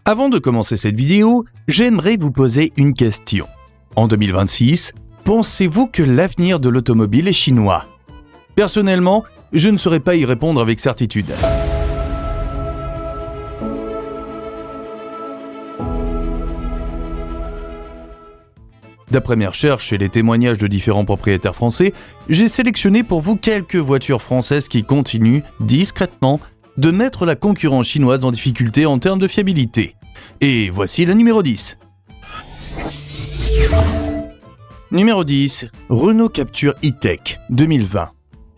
Avant de commencer cette vidéo, j'aimerais vous poser une question. En 2026, pensez-vous que l'avenir de l'automobile est chinois ? Personnellement, je ne saurais pas y répondre avec certitude. D'après mes recherches et les témoignages de différents propriétaires français, j'ai sélectionné pour vous quelques voitures françaises qui continuent, discrètement, de mettre la concurrence chinoise en difficulté en termes de fiabilité. Et voici la numéro 10. Numéro 10, Renault Captur E-Tech 2020.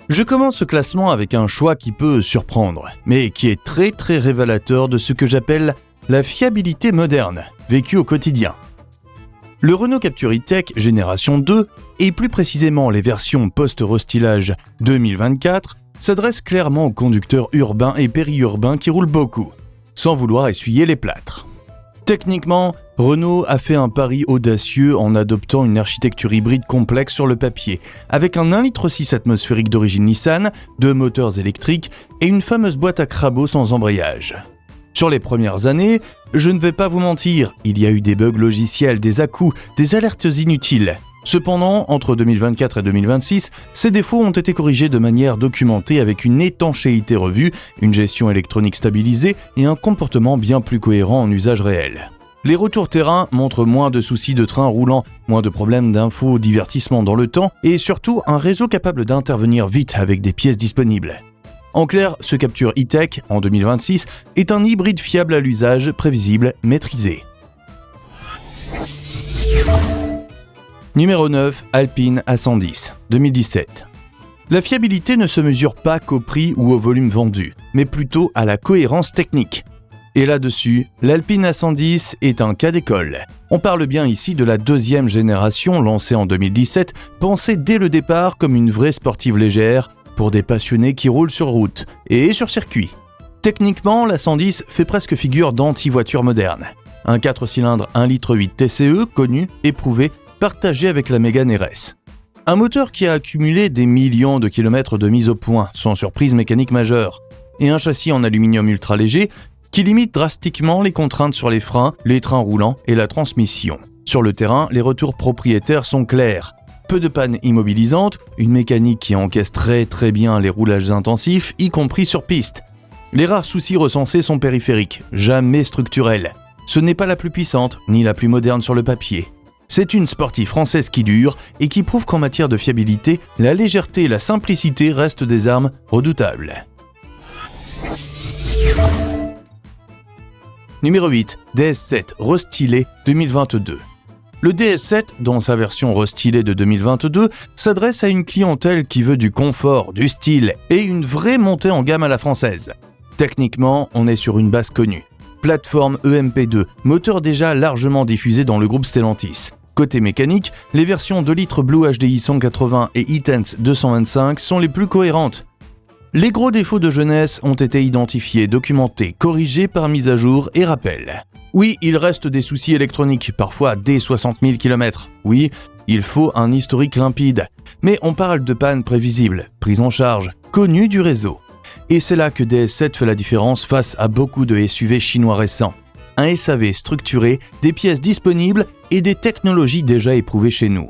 Je commence ce classement avec un choix qui peut surprendre, mais qui est très révélateur de ce que j'appelle la fiabilité moderne, vécue au quotidien. Le Renault Captur E-Tech Génération 2, et plus précisément les versions post-restylage 2024, s'adresse clairement aux conducteurs urbains et périurbains qui roulent beaucoup, sans vouloir essuyer les plâtres. Techniquement, Renault a fait un pari audacieux en adoptant une architecture hybride complexe sur le papier, avec un 1,6 litre atmosphérique d'origine Nissan, 2 moteurs électriques et une fameuse boîte à crabot sans embrayage. Sur les premières années, je ne vais pas vous mentir, il y a eu des bugs logiciels, des à-coups, des alertes inutiles. Cependant, entre 2024 et 2026, ces défauts ont été corrigés de manière documentée avec une étanchéité revue, une gestion électronique stabilisée et un comportement bien plus cohérent en usage réel. Les retours terrain montrent moins de soucis de train roulant, moins de problèmes d'info-divertissement dans le temps et surtout un réseau capable d'intervenir vite avec des pièces disponibles. En clair, ce Captur E-Tech, en 2026, est un hybride fiable à l'usage, prévisible, maîtrisé. Numéro 9, Alpine A110, 2017. La fiabilité ne se mesure pas qu'au prix ou au volume vendu, mais plutôt à la cohérence technique. Et là-dessus, l'Alpine A110 est un cas d'école. On parle bien ici de la deuxième génération lancée en 2017, pensée dès le départ comme une vraie sportive légère pour des passionnés qui roulent sur route et sur circuit. Techniquement, l'A110 fait presque figure d'anti-voiture moderne. Un 4 cylindres 1,8 litre TCE, connu, éprouvé, partagé avec la Mégane RS. Un moteur qui a accumulé des millions de kilomètres de mise au point, sans surprise mécanique majeure, et un châssis en aluminium ultra léger qui limite drastiquement les contraintes sur les freins, les trains roulants et la transmission. Sur le terrain, les retours propriétaires sont clairs. Peu de pannes immobilisantes, une mécanique qui encaisse très bien les roulages intensifs, y compris sur piste. Les rares soucis recensés sont périphériques, jamais structurels. Ce n'est pas la plus puissante, ni la plus moderne sur le papier. C'est une sportive française qui dure et qui prouve qu'en matière de fiabilité, la légèreté et la simplicité restent des armes redoutables. Numéro 8, DS7 restylé 2022. Le DS7, dans sa version restylée de 2022, s'adresse à une clientèle qui veut du confort, du style et une vraie montée en gamme à la française. Techniquement, on est sur une base connue. Plateforme EMP2, moteur déjà largement diffusé dans le groupe Stellantis. Côté mécanique, les versions 2 litres Blue HDI 180 et e-Tense 225 sont les plus cohérentes. Les gros défauts de jeunesse ont été identifiés, documentés, corrigés par mise à jour et rappel. Oui, il reste des soucis électroniques, parfois dès 60 000 km. Oui, il faut un historique limpide. Mais on parle de panne prévisible, prise en charge, connue du réseau. Et c'est là que DS7 fait la différence face à beaucoup de SUV chinois récents. Un SAV structuré, des pièces disponibles et des technologies déjà éprouvées chez nous.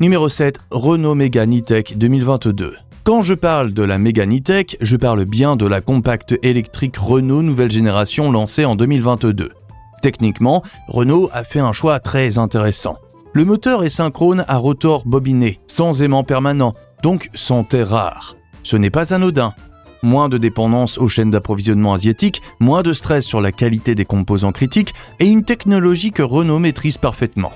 Numéro 7, Renault Mégane E-Tech 2022. Quand je parle de la Mégane E-Tech, je parle bien de la compacte électrique Renault nouvelle génération lancée en 2022. Techniquement, Renault a fait un choix très intéressant. Le moteur est synchrone à rotor bobiné, sans aimant permanent, donc sans terre rare. Ce n'est pas anodin. Moins de dépendance aux chaînes d'approvisionnement asiatiques, moins de stress sur la qualité des composants critiques et une technologie que Renault maîtrise parfaitement.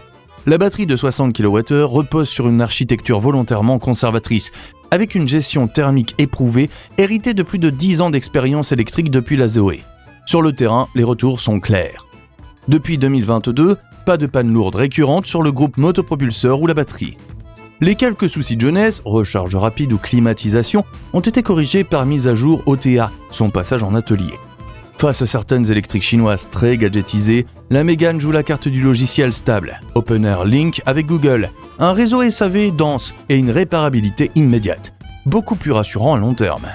La batterie de 60 kWh repose sur une architecture volontairement conservatrice, avec une gestion thermique éprouvée, héritée de plus de 10 ans d'expérience électrique depuis la Zoé. Sur le terrain, les retours sont clairs. Depuis 2022, pas de panne lourde récurrente sur le groupe motopropulseur ou la batterie. Les quelques soucis de jeunesse, recharge rapide ou climatisation, ont été corrigés par mise à jour OTA, son passage en atelier. Face à certaines électriques chinoises très gadgetisées, la Mégane joue la carte du logiciel stable, OpenAir Link avec Google, un réseau SAV dense et une réparabilité immédiate, beaucoup plus rassurant à long terme.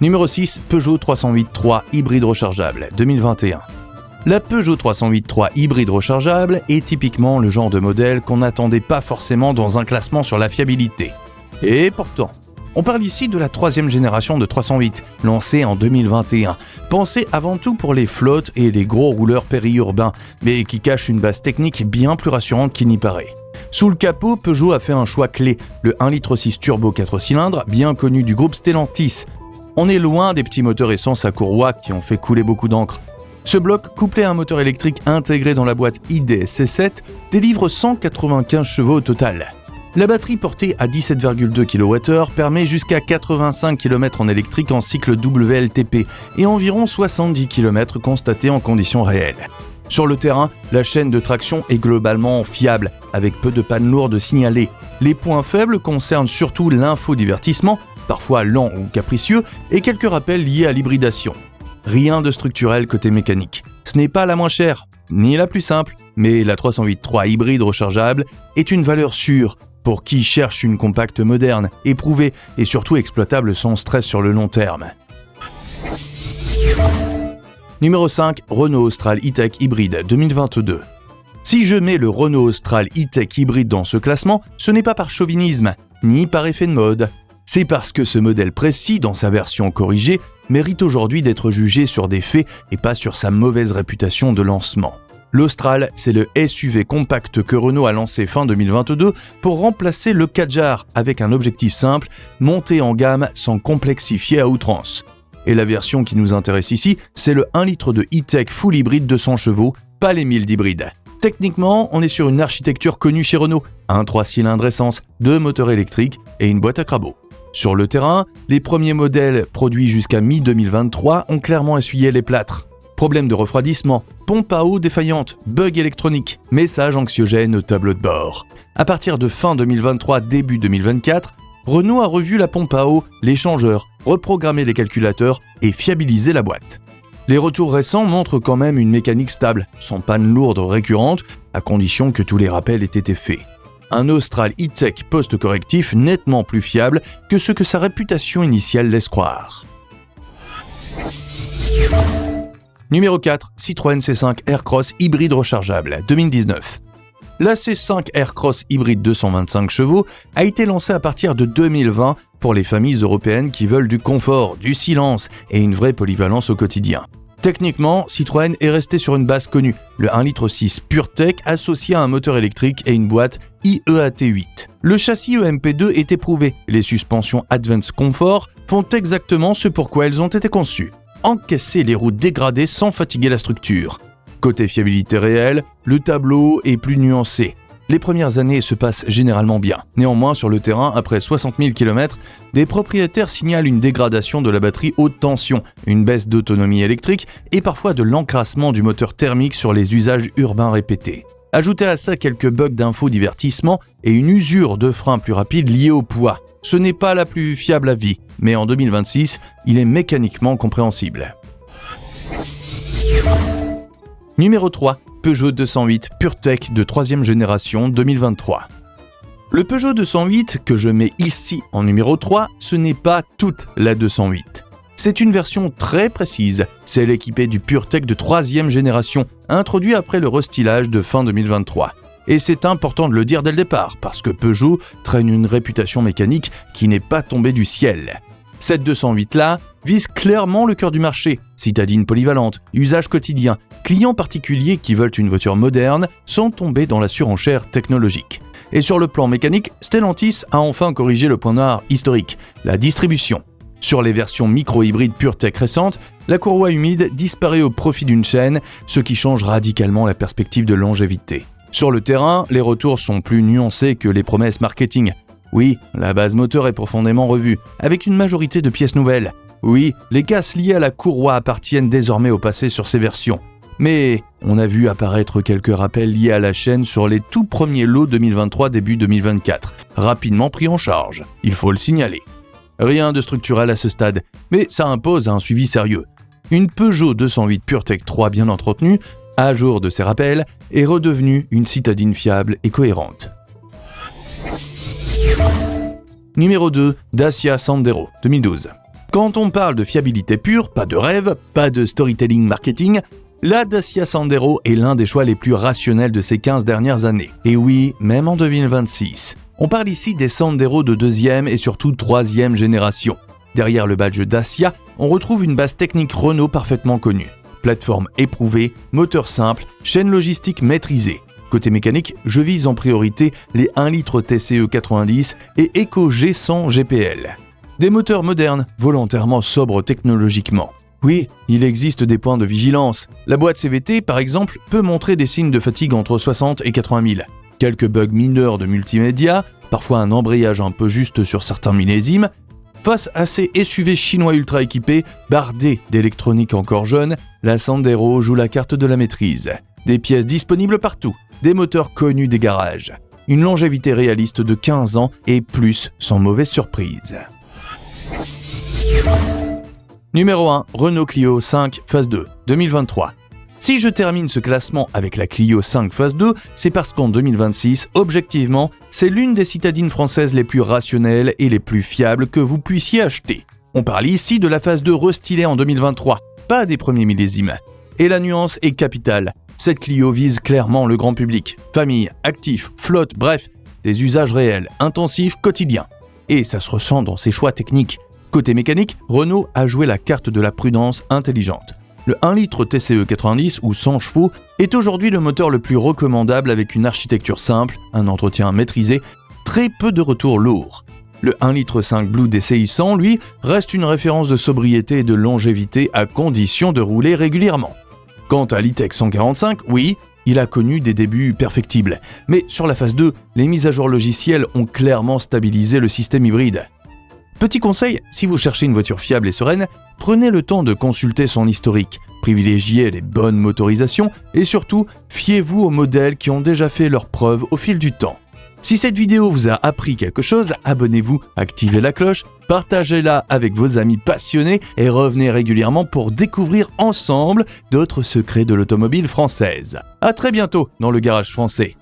Numéro 6, Peugeot 308-3 hybride rechargeable, 2021. La Peugeot 308-3 hybride rechargeable est typiquement le genre de modèle qu'on n'attendait pas forcément dans un classement sur la fiabilité. Et pourtant, on parle ici de la 3e génération de 308, lancée en 2021, pensée avant tout pour les flottes et les gros rouleurs périurbains, mais qui cache une base technique bien plus rassurante qu'il n'y paraît. Sous le capot, Peugeot a fait un choix clé, le 1,6 litre turbo 4 cylindres, bien connu du groupe Stellantis. On est loin des petits moteurs essence à courroie qui ont fait couler beaucoup d'encre. Ce bloc, couplé à un moteur électrique intégré dans la boîte ID.C7, délivre 195 chevaux au total. La batterie portée à 17,2 kWh permet jusqu'à 85 km en électrique en cycle WLTP et environ 70 km constatés en conditions réelles. Sur le terrain, la chaîne de traction est globalement fiable, avec peu de pannes lourdes signalées. Les points faibles concernent surtout l'infodivertissement, parfois lent ou capricieux, et quelques rappels liés à l'hybridation. Rien de structurel côté mécanique. Ce n'est pas la moins chère, ni la plus simple, mais la 308-3 hybride rechargeable est une valeur sûre pour qui cherche une compacte moderne, éprouvée et surtout exploitable sans stress sur le long terme. Numéro 5, Renault Austral E-Tech hybride 2022. Si je mets le Renault Austral E-Tech hybride dans ce classement, ce n'est pas par chauvinisme, ni par effet de mode. C'est parce que ce modèle précis, dans sa version corrigée, mérite aujourd'hui d'être jugé sur des faits et pas sur sa mauvaise réputation de lancement. L'Austral, c'est le SUV compact que Renault a lancé fin 2022 pour remplacer le Kadjar avec un objectif simple, monter en gamme sans complexifier à outrance. Et la version qui nous intéresse ici, c'est le 1 litre de E-Tech full hybride 200 chevaux, pas les 1000 d'hybride. Techniquement, on est sur une architecture connue chez Renault, un 3 cylindres essence, 2 moteurs électriques et une boîte à crabot. Sur le terrain, les premiers modèles produits jusqu'à mi-2023 ont clairement essuyé les plâtres. Problèmes de refroidissement, pompe à eau défaillante, bugs électroniques, messages anxiogènes au tableau de bord. À partir de fin 2023, début 2024, Renault a revu la pompe à eau, les changeurs, reprogrammé les calculateurs et fiabilisé la boîte. Les retours récents montrent quand même une mécanique stable, sans panne lourde récurrente, à condition que tous les rappels aient été faits. Un Austral E-Tech post-correctif nettement plus fiable que ce que sa réputation initiale laisse croire. Numéro 4, Citroën C5 Aircross hybride rechargeable, 2019. La C5 Aircross hybride 225 chevaux a été lancée à partir de 2020 pour les familles européennes qui veulent du confort, du silence et une vraie polyvalence au quotidien. Techniquement, Citroën est resté sur une base connue, le 1,6 litre PureTech associé à un moteur électrique et une boîte IEAT8. Le châssis EMP2 est éprouvé, les suspensions Advance Comfort font exactement ce pour quoi elles ont été conçues. Encaisser les roues dégradées sans fatiguer la structure. Côté fiabilité réelle, le tableau est plus nuancé. Les premières années se passent généralement bien. Néanmoins, sur le terrain, après 60 000 km, des propriétaires signalent une dégradation de la batterie haute tension, une baisse d'autonomie électrique et parfois de l'encrassement du moteur thermique sur les usages urbains répétés. Ajoutez à ça quelques bugs d'infodivertissement et une usure de frein plus rapide liée au poids. Ce n'est pas la plus fiable à vie, mais en 2026, il est mécaniquement compréhensible. Numéro 3, Peugeot 208 PureTech de 3e génération 2023. Le Peugeot 208 que je mets ici en numéro 3, ce n'est pas toute la 208. C'est une version très précise, celle équipée du PureTech de 3e génération, introduit après le restylage de fin 2023. Et c'est important de le dire dès le départ, parce que Peugeot traîne une réputation mécanique qui n'est pas tombée du ciel. Cette 208-là vise clairement le cœur du marché, citadine polyvalente, usage quotidien, clients particuliers qui veulent une voiture moderne sans tomber dans la surenchère technologique. Et sur le plan mécanique, Stellantis a enfin corrigé le point noir historique, la distribution. Sur les versions micro-hybrides PureTech récentes, la courroie humide disparaît au profit d'une chaîne, ce qui change radicalement la perspective de longévité. Sur le terrain, les retours sont plus nuancés que les promesses marketing. Oui, la base moteur est profondément revue, avec une majorité de pièces nouvelles. Oui, les casses liées à la courroie appartiennent désormais au passé sur ces versions. Mais on a vu apparaître quelques rappels liés à la chaîne sur les tout premiers lots 2023 début 2024, rapidement pris en charge, il faut le signaler. Rien de structurel à ce stade, mais ça impose un suivi sérieux. Une Peugeot 208 PureTech 3 bien entretenue, à jour de ses rappels, est redevenue une citadine fiable et cohérente. Numéro 2, Dacia Sandero, 2012. Quand on parle de fiabilité pure, pas de rêve, pas de storytelling marketing, la Dacia Sandero est l'un des choix les plus rationnels de ces 15 dernières années. Et oui, même en 2026. On parle ici des Sandero de 2e et surtout 3e génération. Derrière le badge Dacia, on retrouve une base technique Renault parfaitement connue. Plateforme éprouvée, moteur simple, chaîne logistique maîtrisée. Côté mécanique, je vise en priorité les 1 litre TCE 90 et Eco G100 GPL. Des moteurs modernes, volontairement sobres technologiquement. Oui, il existe des points de vigilance. La boîte CVT, par exemple, peut montrer des signes de fatigue entre 60 et 80 000. Quelques bugs mineurs de multimédia, parfois un embrayage un peu juste sur certains millésimes. Face à ces SUV chinois ultra équipés, bardés d'électronique encore jeune, la Sandero joue la carte de la maîtrise. Des pièces disponibles partout, des moteurs connus des garages. Une longévité réaliste de 15 ans et plus sans mauvaise surprise. Numéro 1, Renault Clio 5 Phase 2, 2023. Si je termine ce classement avec la Clio 5 Phase 2, c'est parce qu'en 2026, objectivement, c'est l'une des citadines françaises les plus rationnelles et les plus fiables que vous puissiez acheter. On parle ici de la Phase 2 restylée en 2023, pas des premiers millésimes. Et la nuance est capitale. Cette Clio vise clairement le grand public, famille, actifs, flotte, bref, des usages réels, intensifs, quotidiens. Et ça se ressent dans ses choix techniques. Côté mécanique, Renault a joué la carte de la prudence intelligente. Le 1 litre TCE 90 ou 100 chevaux est aujourd'hui le moteur le plus recommandable avec une architecture simple, un entretien maîtrisé, très peu de retours lourds. Le 1 litre 5 Blue DCI 100, lui, reste une référence de sobriété et de longévité à condition de rouler régulièrement. Quant à l'E-Tech 145, oui, il a connu des débuts perfectibles. Mais sur la phase 2, les mises à jour logicielles ont clairement stabilisé le système hybride. Petit conseil, si vous cherchez une voiture fiable et sereine, prenez le temps de consulter son historique, privilégiez les bonnes motorisations et surtout, fiez-vous aux modèles qui ont déjà fait leurs preuves au fil du temps. Si cette vidéo vous a appris quelque chose, abonnez-vous, activez la cloche, partagez-la avec vos amis passionnés et revenez régulièrement pour découvrir ensemble d'autres secrets de l'automobile française. À très bientôt dans le Garage Français.